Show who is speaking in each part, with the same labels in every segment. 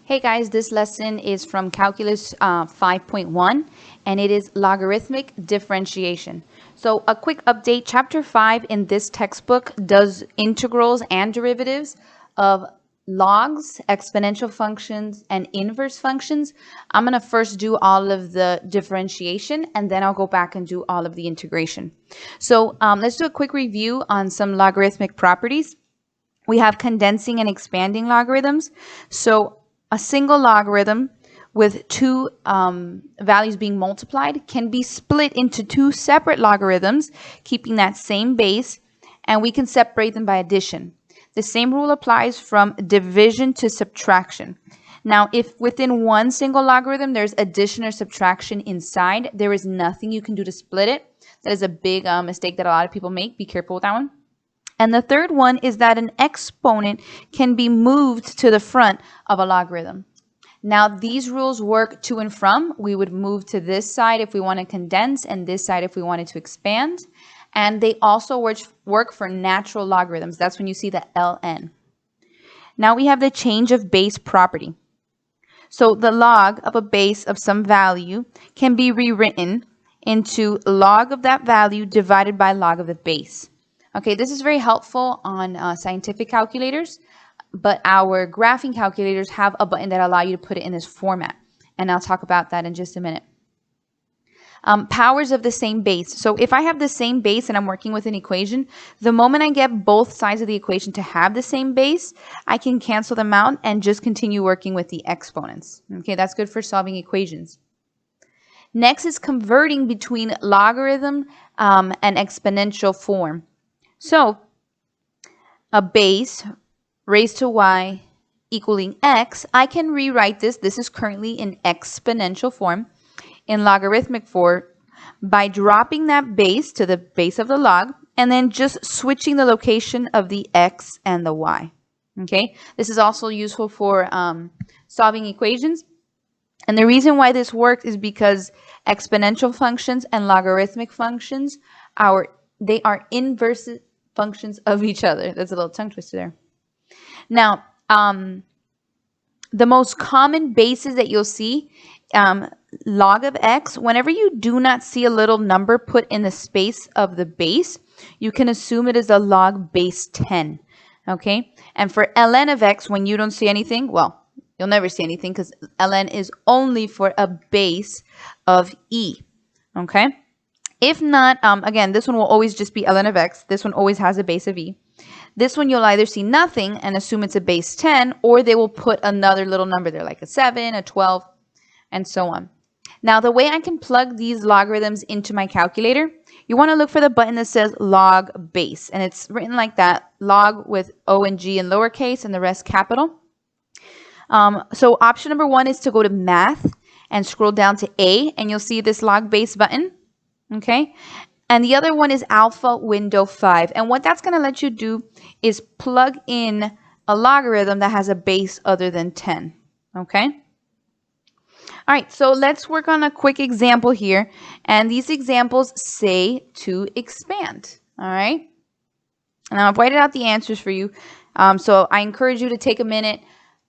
Speaker 1: Hey guys, this lesson is from Calculus 5.1 and it is Logarithmic Differentiation. So a quick update, Chapter 5 in this textbook does integrals and derivatives of logs, exponential functions, and inverse functions. I'm going to first do all of the differentiation and then I'll go back and do all of the integration. So let's do a quick review on some logarithmic properties. We have condensing and expanding logarithms. So a single logarithm with two values being multiplied can be split into two separate logarithms, keeping that same base, and we can separate them by addition. The same rule applies from division to subtraction. Now, if within one single logarithm there's addition or subtraction inside, there is nothing you can do to split it. That is a big mistake that a lot of people make. Be careful with that one. And the third one is that an exponent can be moved to the front of a logarithm. Now, these rules work to and from. We would move to this side if we want to condense and this side if we wanted to expand. And they also work for natural logarithms. That's when you see the ln. Now we have the change of base property. So the log of a base of some value can be rewritten into log of that value divided by log of the base. Okay, this is very helpful on scientific calculators, but our graphing calculators have a button that allow you to put it in this format, and I'll talk about that in just a minute. Powers of the same base. So if I have the same base and I'm working with an equation, the moment I get both sides of the equation to have the same base, I can cancel them out and just continue working with the exponents. Okay, that's good for solving equations. Next is converting between logarithm and exponential form. So, a base raised to y equaling x, I can rewrite this. This is currently in exponential form, in logarithmic form, by dropping that base to the base of the log and then just switching the location of the x and the y. Okay, this is also useful for solving equations. And the reason why this works is because exponential functions and logarithmic functions they are inverse functions of each other. That's a little tongue twister there. Now, the most common bases that you'll see, log of x, whenever you do not see a little number put in the space of the base, you can assume it is a log base 10. Okay? And for ln of x, when you don't see anything, well, you'll never see anything because ln is only for a base of e. Okay? If not, again, this one will always just be ln of x. This one always has a base of e. This one you'll either see nothing and assume it's a base 10, or they will put another little number there, like a 7, a 12, and so on. Now, the way I can plug these logarithms into my calculator, you want to look for the button that says log base, and it's written like that, log with O and G in lowercase and the rest capital. So option number 1 is to go to math and scroll down to A, and you'll see this log base button. Okay, and the other one is alpha window 5, and what that's going to let you do is plug in a logarithm that has a base other than 10. Okay, all right, so let's work on a quick example here, and these examples say to expand. All right, and I've written out the answers for you, so I encourage you to take a minute,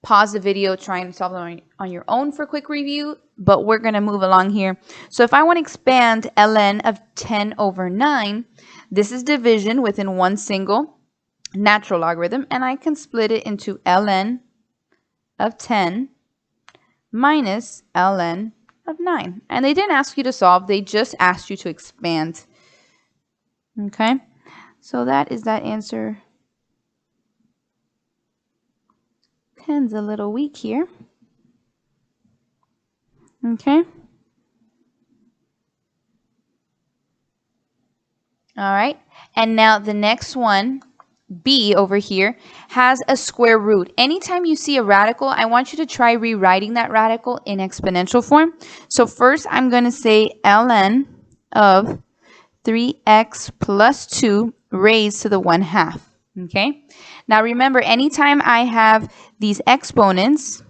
Speaker 1: pause the video, try and solve them on your own for a quick review, but we're going to move along here. So if I want to expand ln of 10 over 9, this is division within one single natural logarithm, and I can split it into ln of 10 minus ln of 9. And they didn't ask you to solve, they just asked you to expand. Okay, so that is that answer. Pen's a little weak here. Okay. All right. And now the next one, B over here, has a square root. Anytime you see a radical, I want you to try rewriting that radical in exponential form. So first I'm going to say ln of 3x plus 2 raised to the 1/2. Okay. Now remember, anytime I have these exponents,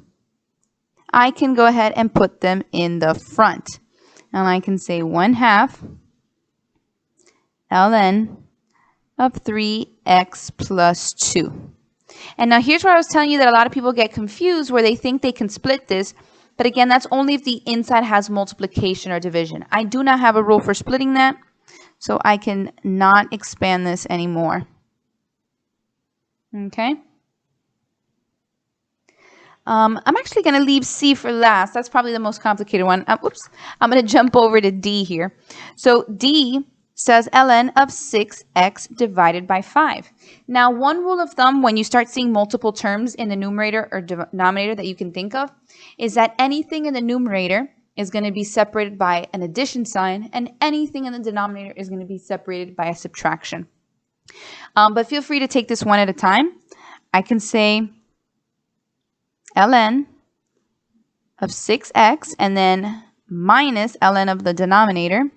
Speaker 1: I can go ahead and put them in the front. And I can say 1/2 ln of 3x plus 2. And now here's where I was telling you that a lot of people get confused where they think they can split this. But again, that's only if the inside has multiplication or division. I do not have a rule for splitting that, so I can not expand this anymore. Okay. I'm actually going to leave C for last. That's probably the most complicated one. Oops. I'm going to jump over to D here. So D says ln of 6x divided by 5. Now, one rule of thumb when you start seeing multiple terms in the numerator or denominator that you can think of is that anything in the numerator is going to be separated by an addition sign, and anything in the denominator is going to be separated by a subtraction. But feel free to take this one at a time. I can say ln of 6x and then minus ln of the denominator.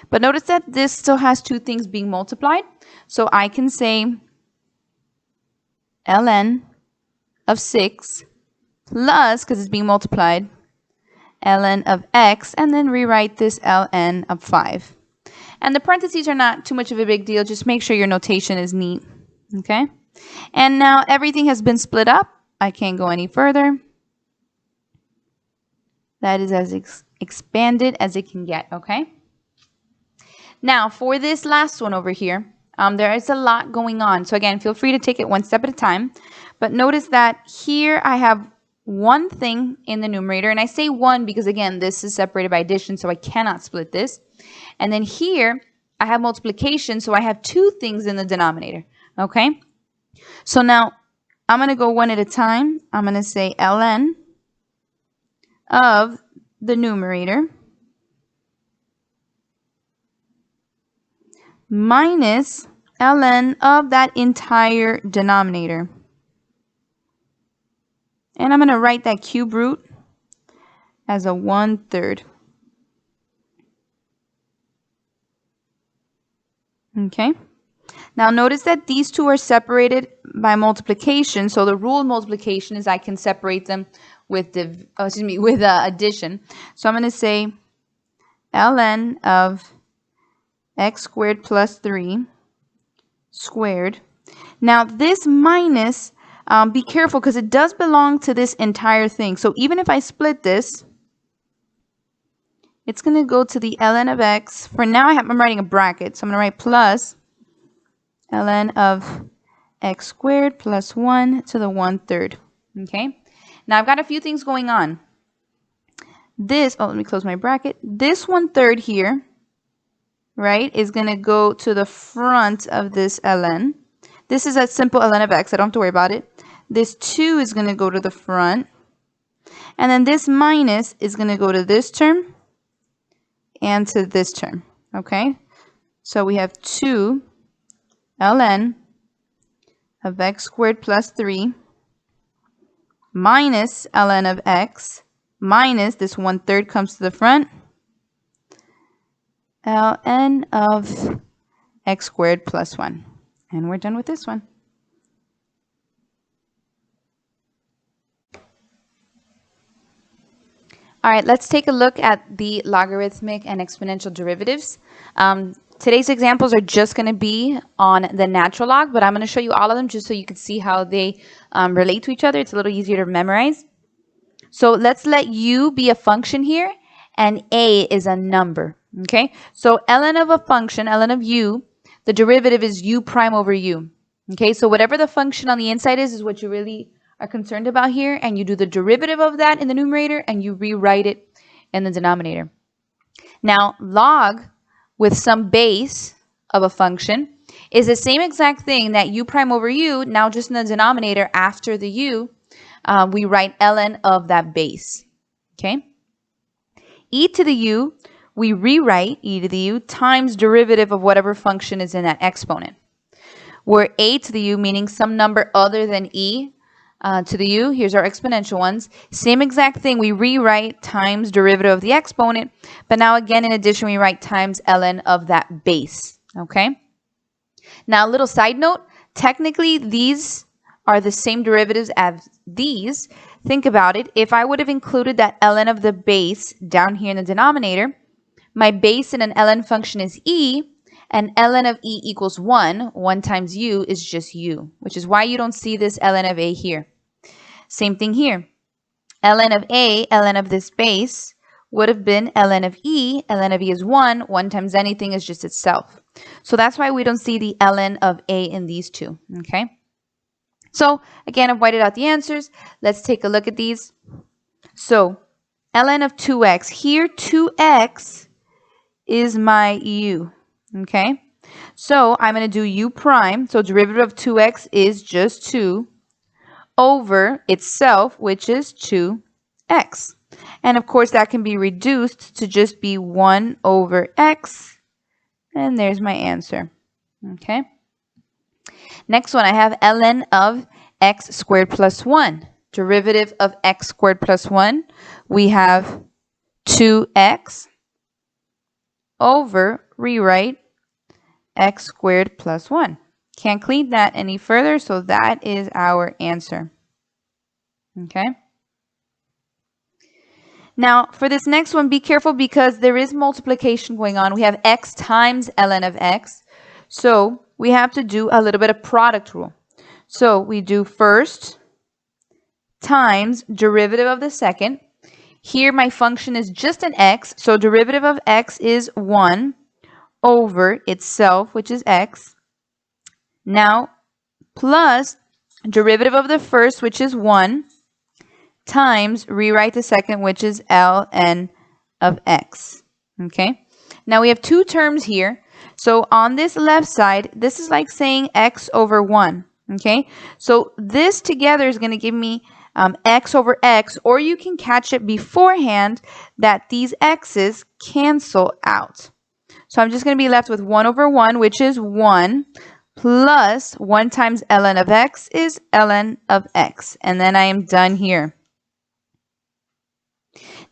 Speaker 1: But notice that this still has two things being multiplied. So I can say ln of 6 plus, because it's being multiplied, ln of x, and then rewrite this ln of 5. And the parentheses are not too much of a big deal. Just make sure your notation is neat. Okay? And now everything has been split up. I can't go any further. That is as expanded as it can get. Okay? Now, for this last one over here, there is a lot going on. So again, feel free to take it one step at a time. But notice that here I have one thing in the numerator. And I say one because, again, this is separated by addition, so I cannot split this. And then here I have multiplication, so I have two things in the denominator. Okay? So now I'm going to go one at a time. I'm going to say ln of the numerator minus ln of that entire denominator. And I'm going to write that cube root as a 1/3. Okay. Now notice that these two are separated by multiplication. So the rule of multiplication is I can separate them with addition. So I'm going to say ln of x squared plus 3 squared. Now this minus, be careful because it does belong to this entire thing. So even if I split this, it's going to go to the ln of x. For now I'm writing a bracket. So I'm going to write plus ln of x squared plus 1 to the 1/3. Okay. Now I've got a few things going on. This, let me close my bracket. This 1/3 here, right, is going to go to the front of this ln. This is a simple ln of x. I don't have to worry about it. This 2 is going to go to the front. And then this minus is going to go to this term and to this term. Okay? So we have 2 ln of x squared plus 3 minus ln of x minus this 1/3 comes to the front, ln of x squared plus 1. And we're done with this one. All right, let's take a look at the logarithmic and exponential derivatives. Today's examples are just going to be on the natural log, but I'm going to show you all of them just so you can see how they relate to each other. It's a little easier to memorize. So let's let u be a function here, and a is a number. Okay, so ln of a function, ln of u, the derivative is u prime over u. Okay, so whatever the function on the inside is what you really are concerned about here, and you do the derivative of that in the numerator, and you rewrite it in the denominator. Now, log with some base of a function is the same exact thing that u prime over u, now just in the denominator after the u, we write ln of that base. Okay? E to the u, we rewrite e to the u times derivative of whatever function is in that exponent. Where a to the u, meaning some number other than e to the u, here's our exponential ones. Same exact thing, we rewrite times derivative of the exponent, but now again in addition we write times ln of that base. Okay? Now a little side note, technically these are the same derivatives as these. Think about it. If I would have included that ln of the base down here in the denominator, my base in an ln function is e, And ln of e equals 1. 1 times u is just u, which is why you don't see this ln of a here. Same thing here. Ln of a, ln of this base, would have been ln of e. Ln of e is 1. 1 times anything is just itself. So that's why we don't see the ln of a in these two, okay? So again, I've whited out the answers. Let's take a look at these. So ln of 2x. Here, 2x is my u, okay? So I'm going to do u prime. So derivative of 2x is just 2 over itself, which is 2x. And of course, that can be reduced to just be 1 over x. And there's my answer. Okay. Next one, I have ln of x squared plus 1. Derivative of x squared plus 1. We have 2x over, rewrite, x squared plus 1. Can't clean that any further, so that is our answer. Okay. Now, for this next one, be careful because there is multiplication going on. We have x times ln of x. So we have to do a little bit of product rule. So we do first times derivative of the second. Here my function is just an x. So derivative of x is 1 over itself, which is x. Now, plus derivative of the first, which is 1, times, rewrite the second, which is ln of x. Okay? Now we have two terms here. So on this left side, this is like saying x over 1. Okay? So this together is going to give me x over x, or you can catch it beforehand that these x's cancel out. So I'm just going to be left with 1 over 1, which is 1, plus 1 times ln of x is ln of x. And then I am done here.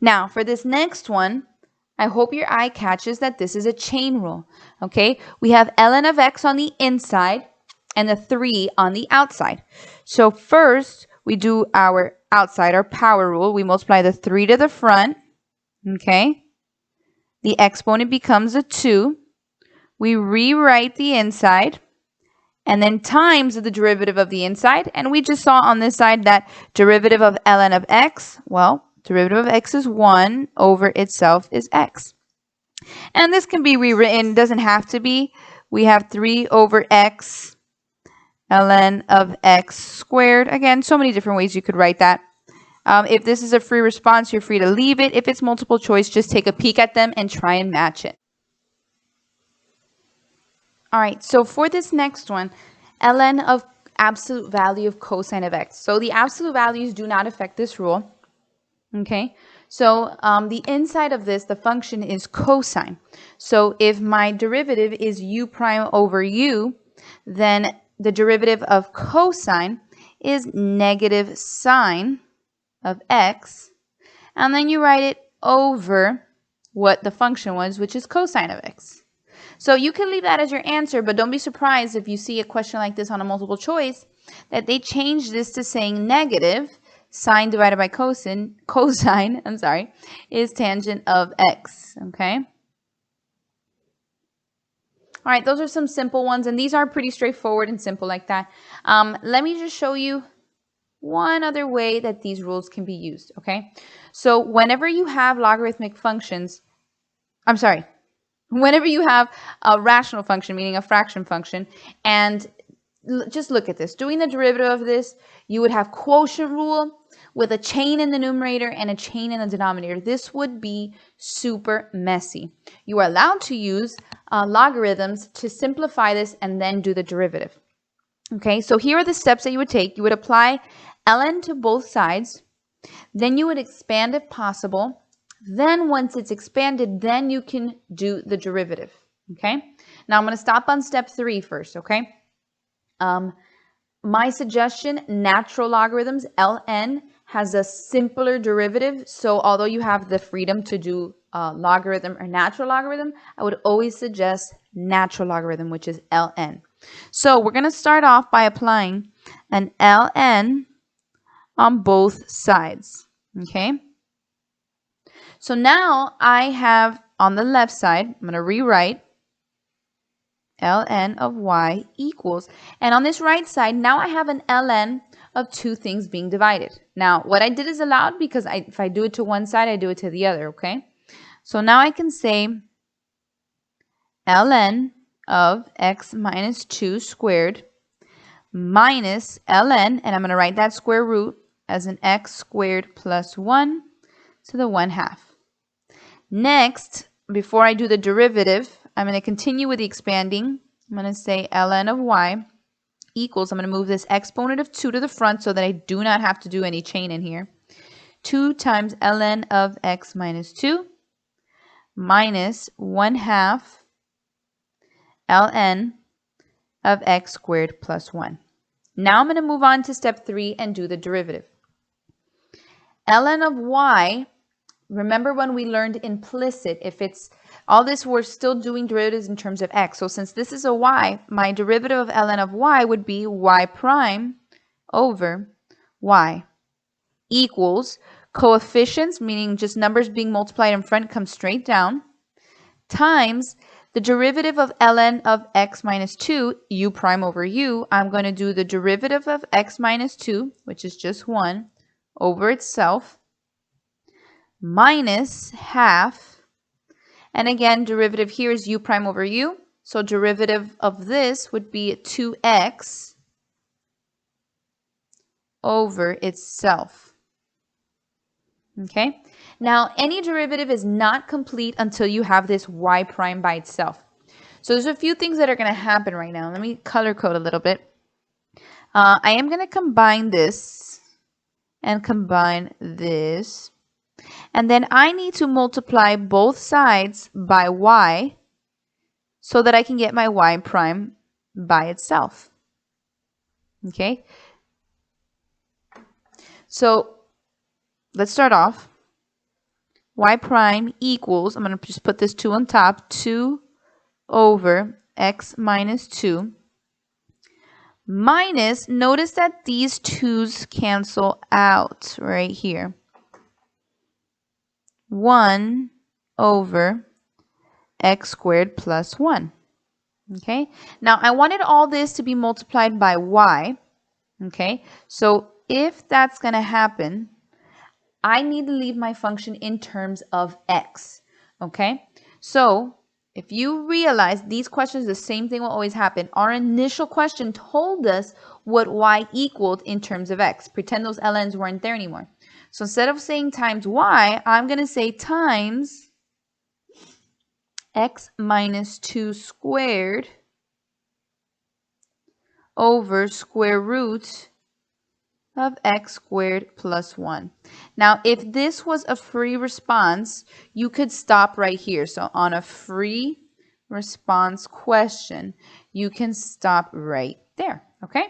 Speaker 1: Now, for this next one, I hope your eye catches that this is a chain rule. Okay? We have ln of x on the inside and the 3 on the outside. So first, we do our outside, our power rule. We multiply the 3 to the front. Okay? The exponent becomes a 2. We rewrite the inside, and then times the derivative of the inside. And we just saw on this side that derivative of ln of x, well, derivative of x is 1 over itself is x. And this can be rewritten, doesn't have to be. We have 3 over x ln of x squared. Again, so many different ways you could write that. If this is a free response, you're free to leave it. If it's multiple choice, just take a peek at them and try and match it. All right, so for this next one, ln of absolute value of cosine of x. So the absolute values do not affect this rule. Okay, so the inside of this, the function is cosine. So if my derivative is u prime over u, then the derivative of cosine is negative sine of x, and then you write it over what the function was, which is cosine of x. So you can leave that as your answer, but don't be surprised if you see a question like this on a multiple choice that they change this to saying negative sine divided by cosine, is tangent of x, okay? All right, those are some simple ones, and these are pretty straightforward and simple like that. Let me just show you one other way that these rules can be used, okay? So whenever you have logarithmic functions, whenever you have a rational function, meaning a fraction function, and just look at this. Doing the derivative of this, you would have quotient rule with a chain in the numerator and a chain in the denominator. This would be super messy. You are allowed to use logarithms to simplify this and then do the derivative. Okay, so here are the steps that you would take. You would apply ln to both sides. Then you would expand if possible. Then once it's expanded, then you can do the derivative. Okay, now I'm going to stop on step 3 first. Okay, my suggestion, natural logarithms, ln has a simpler derivative. So although you have the freedom to do logarithm or natural logarithm, I would always suggest natural logarithm, which is ln. So we're going to start off by applying an ln on both sides. Okay. So now I have on the left side, I'm going to rewrite ln of y equals, and on this right side, now I have an ln of two things being divided. Now, what I did is allowed because if I do it to one side, I do it to the other, okay? So now I can say ln of x minus 2 squared minus ln, and I'm going to write that square root as an x squared plus 1 to the 1/2. Next, before I do the derivative, I'm going to continue with the expanding. I'm going to say ln of y equals, I'm going to move this exponent of 2 to the front so that I do not have to do any chain in here. 2 times ln of x minus 2 minus 1/2 ln of x squared plus 1. Now I'm going to move on to step 3 and do the derivative. ln of y, remember when we learned implicit, if it's all this, we're still doing derivatives in terms of x. So since this is a y, my derivative of ln of y would be y prime over y equals coefficients, meaning just numbers being multiplied in front come straight down, times the derivative of ln of x minus 2, u prime over u. I'm going to do the derivative of x minus 2, which is just 1, over itself, minus half, and again, derivative here is u prime over u, so derivative of this would be 2x over itself. Okay, now any derivative is not complete until you have this y prime by itself. So there's a few things that are going to happen right now. Let me color code a little bit. I am going to combine this and combine this. And then I need to multiply both sides by y so that I can get my y prime by itself. Okay? So let's start off. Y prime equals, I'm going to just put this 2 on top, 2 over x minus 2 minus, notice that these 2's cancel out right here. 1 over x squared plus 1. Okay, now I wanted all this to be multiplied by y. Okay, so if that's going to happen, I need to leave my function in terms of x. Okay, so if you realize these questions, the same thing will always happen. Our initial question told us what y equaled in terms of x. Pretend those ln's weren't there anymore. So instead of saying times y, I'm going to say times x minus 2 squared over square root of x squared plus 1. Now, if this was a free response, you could stop right here. So on a free response question, you can stop right there, okay?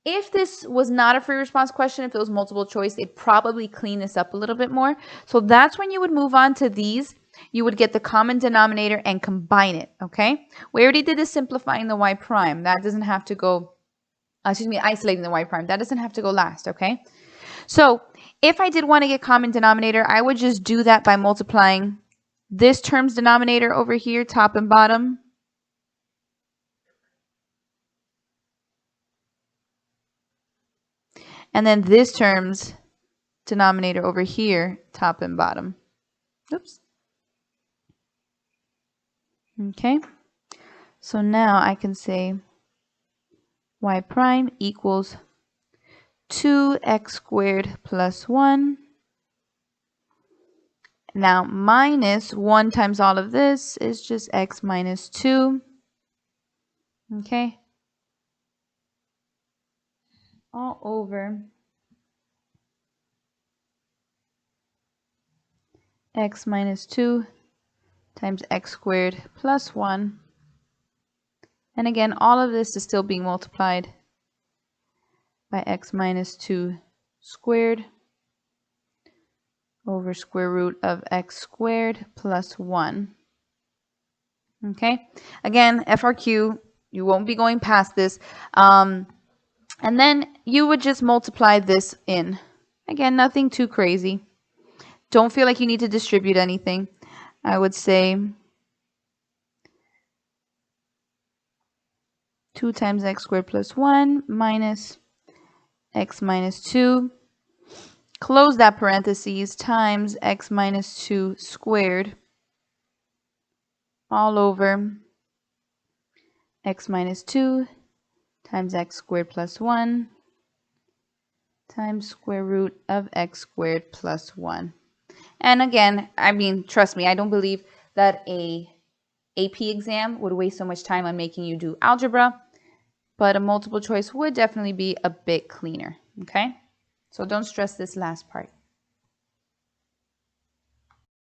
Speaker 1: If this was not a free response question, if it was multiple choice, it'd probably clean this up a little bit more. So that's when you would move on to these. You would get the common denominator and combine it, okay? We already did the simplifying the y prime. That doesn't have to go, isolating the y prime. That doesn't have to go last, okay? So if I did want to get common denominator, I would just do that by multiplying this term's denominator over here, top and bottom. And then this term's denominator over here, top and bottom. Oops. Okay. So now I can say y prime equals 2x squared plus 1. Now minus 1 times all of this is just x minus 2. Okay. All over x minus 2 times x squared plus 1. And again, all of this is still being multiplied by x minus 2 squared over square root of x squared plus 1. Okay, again, FRQ, you won't be going past this. And then you would just multiply this in. Again, nothing too crazy. Don't feel like you need to distribute anything. I would say 2 times x squared plus 1 minus x minus 2. Close that parentheses times x minus 2 squared all over x minus 2 times x squared plus 1 times square root of x squared plus 1. And again, I mean, trust me, I don't believe that a AP exam would waste so much time on making you do algebra, but a multiple choice would definitely be a bit cleaner, okay? So don't stress this last part.